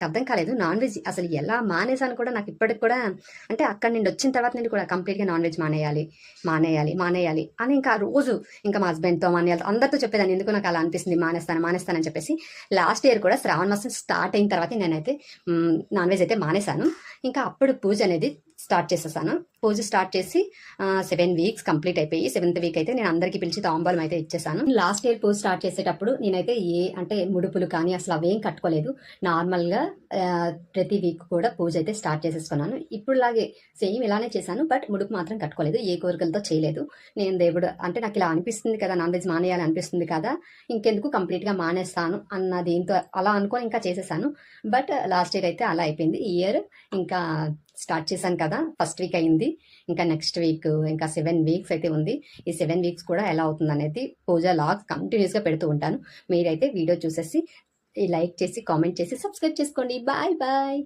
అర్థం కాలేదు. Non veg అసలు ఎలా మానేసాను కూడా నాకు ఇప్పటికి కూడా, అంటే అక్కడి నుండి వచ్చిన తర్వాత నుండి కూడా కంప్లీట్గా నాన్ వెజ్ మానేయాలి మానేయాలి మానేయాలి అని ఇంకా రోజు ఇంకా మా హస్బెండ్తో మా అన్నయ్యలతో అందరితో చెప్పేదాన్ని. ఎందుకు నాకు అలా అనిపిస్తుంది, మానేస్తానని చెప్పేసి. లాస్ట్ ఇయర్ కూడా శ్రావణ మాసం స్టార్ట్ అయిన తర్వాత నేనైతే నాన్ వెజ్ అయితే మానేశాను. ఇంకా అప్పుడు పూజ అనేది స్టార్ట్ చేసేసాను. పూజ స్టార్ట్ చేసి 7 వీక్స్ కంప్లీట్ అయిపోయి 7th వీక్ అయితే నేను అందరికీ పిలిచి తాంబూలం అయితే ఇచ్చేసాను. లాస్ట్ ఇయర్ పూజ స్టార్ట్ చేసేటప్పుడు నేనైతే అంటే ముడుపులు కానీ అసలు అవేం కట్టుకోలేదు. నార్మల్గా ప్రతి వీక్ కూడా పూజ అయితే స్టార్ట్ చేసేసుకున్నాను. ఇప్పుడులాగే సేమ్ ఇలానే చేశాను, బట్ ముడుపు మాత్రం కట్టుకోలేదు. ఏ కోరికలతో చేయలేదు. నేను దేవుడు అంటే నాకు ఇలా అనిపిస్తుంది కదా, నాన్ వెజ్ మానేయాలి అనిపిస్తుంది కదా, ఇంకెందుకు కంప్లీట్గా మానేస్తాను అన్న దీంతో అలా అనుకొని ఇంకా చేసేసాను. బట్ లాస్ట్ ఇయర్ అయితే అలా అయిపోయింది. ఈ ఇయర్ ఇంకా స్టార్ట్ చేశాను కదా, ఫస్ట్ వీక్ అయింది. ఇంకా నెక్స్ట్ వీక్ ఇంకా 7 వీక్స్ అయితే ఉంది. ఈ 7 వీక్స్ కూడా ఎలా అవుతుంది అనేది పూజ లాగ్స్ కంటిన్యూస్గా పెడుతూ ఉంటాను. మీరైతే వీడియో చూసేసి లైక్ చేసి కామెంట్ చేసి సబ్స్క్రైబ్ చేసుకోండి. Bye bye.